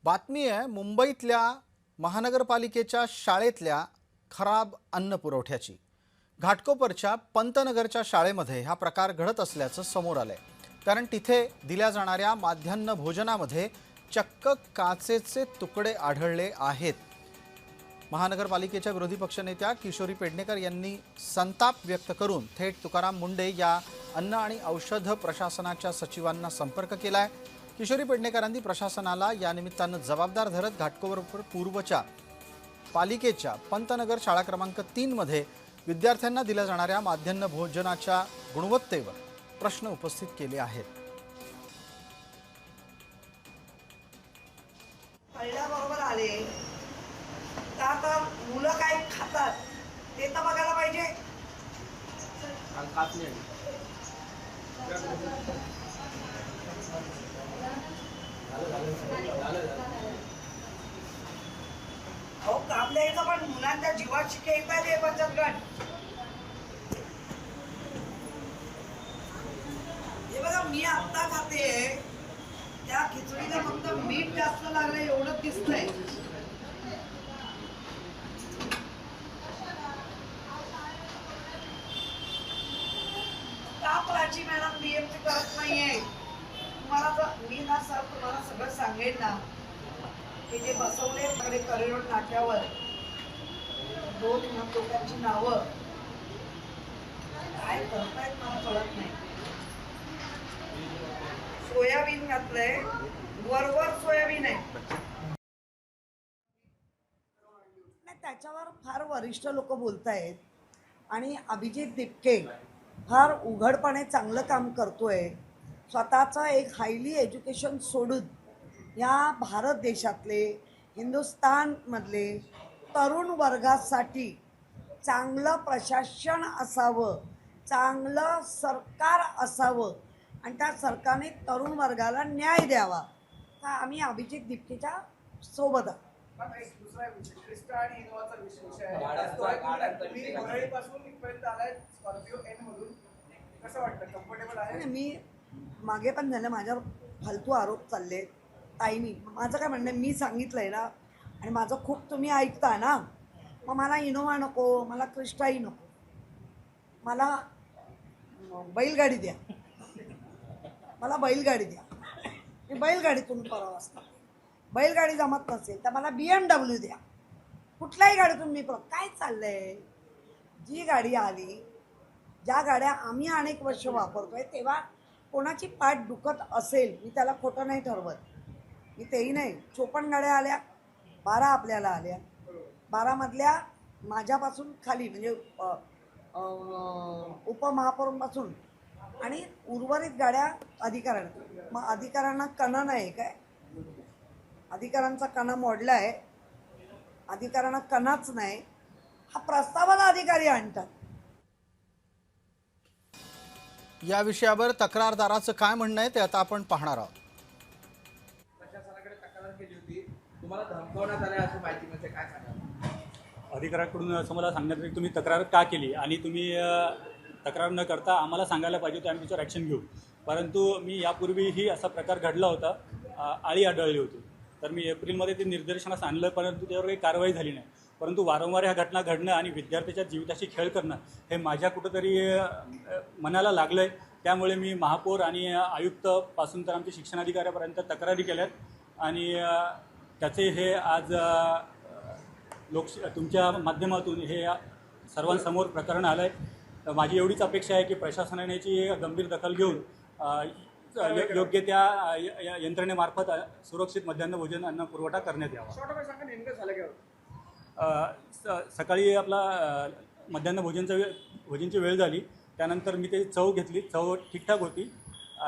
बातमी आहे मुंबईतल्या महानगरपालिकेच्या शाळेतल्या खराब अन्न पुरवठ्याची। घाटकोपरच्या पंतनगरच्या शाळेमध्ये हा प्रकार घडत असल्याचं समोर आलंय। कारण तिथे दिल्या जाणाऱ्या माध्यान्ह भोजनामध्ये चक्क काचेचे तुकडे आढळले आहेत। महानगरपालिकेच्या विरोधी पक्षनेत्या किशोरी पेडणेकर यांनी संताप व्यक्त करून थेट तुकाराम मुंडे या अन्न आणि औषध प्रशासनाच्या सचिवांना संपर्क केलाय। किशोरी पेडणेकरांनी प्रशासनाला या निमित्तानं जबाबदार धरत घाटकोपर पूर्वच्या पालिकेच्या पंतनगर शाळा क्रमांक 3 मध्ये विद्यार्थ्यांना दिल्या जाणाऱ्या माध्यान्ह भोजनाच्या गुणवत्तेवर प्रश्न उपस्थित केले आहेत। बरोबर आले आता मुलं काय खातात ते तर बघायला पाहिजे। अहो कापल्या यायचं पण मुलांच्या जीवाची खेळतात हे बचत गट। हे बघा मी आता खाते त्या खिचडीला फक्त मीठ जास्त लागलं एवढं दिसतंय। कापलाची मॅडम बीएमसी करत नाहीये। तुम्हाला तर मी ना सर तुम्हाला सगळं सांगेन ना की जे बसवले तिकडे करिडोर नाक्यावर 2 लोकांची नावं काय करतायत मला कळत नाही। सोयाबीन घातलंय वर सोयाबीन आहे त्याच्यावर फार वरिष्ठ लोक बोलतायत आणि अभिजित दिपके फार उघडपणे चांगलं काम करतोय। स्वतःचं एक हायली एज्युकेशन सोडून या भारत देशातले हिंदुस्थानमधले तरुण वर्गासाठी चांगलं प्रशासन असावं, चांगलं सरकार असावं आणि त्या सरकारने तरुण वर्गाला न्याय द्यावा तर आम्ही अभिजित दिपकेच्या सोबत आहोत। मी मागे पण झालं माझ्यावर फालतू आरोप चालले ताईनी। माझं काय म्हणणं मी सांगितलंय ना आणि माझं खूप तुम्ही ऐकता ना, मग मला इनोवा नको, मला क्रिस्टाई नको, मला बैलगाडी द्या, मला बैलगाडी द्या। मी बैलगाडीतून परवा असता बैलगाडी जमत नसेल तर मला BMW द्या, कुठल्याही गाडीतून मी काय चाललंय। जी गाडी आली ज्या गाड्या आम्ही अनेक वर्ष वापरतोय तेव्हा कोणाची पाठ दुखत असेल मी त्याला खोटं नाही ठरवत, मी तेही नाही। 54 गाड्या आल्या, 12 आपल्याला आल्या, 12 मधल्या माझ्यापासून खाली म्हणजे उपमहापौरांपासून आणि उर्वरित गाड्या अधिकाऱ्यांना। मग अधिकाऱ्यांना कणा नाही काय, अधिकाऱ्यांचा कणा मोडला आहे, अधिकाऱ्यांना कणाच नाही, हा प्रस्तावाला अधिकारी आणतात। या विषयावर तक्रारदाराचं काय म्हणणं आहे ते आता आपण पाहणार आहोत। प्रशासनाकडे तक्रार केली होती, तुम्हाला धमकावण्यात आले अशी माहिती म्हणजे काय सांगाल? अधिकाऱ्याकडून असं मला सांगण्यात आलं की तुम्ही तक्रार का केली आणि तुम्ही तक्रार न करता आम्हाला सांगायला पाहिजे होतं, आम्ही त्याच्यावर ॲक्शन घेऊ। परंतु मी यापूर्वीही असा प्रकार घडला होता, आळी आढळली होती, तर मी एप्रिलमध्ये ते निदर्शनास आणलं परंतु त्यावर काही कारवाई झाली नाही। परंतु वारंवार ह्या घटना घडणं आणि विद्यार्थ्याच्या जीविताशी खेळ करणं हे माझ्या कुठंतरी मनाला लागलं आहे। त्यामुळे मी महापौर आणि आयुक्तपासून तर आमच्या शिक्षणाधिकाऱ्यापर्यंत तक्रारी केल्यात आणि त्याचे हे आज तुमच्या माध्यमातून हे सर्वांसमोर प्रकरण आलं आहे। माझी एवढीच अपेक्षा आहे की प्रशासनाने याची गंभीर दखल घेऊन योग्य त्या यंत्रणेमार्फत सुरक्षित मध्यान्ह भोजन अन्न पुरवठा करण्यात यावा। सकाळी आपला मध्यान्ह भोजनची वेळ झाली, त्यानंतर मी ते चव घेतली, चव ठीकठाक होती।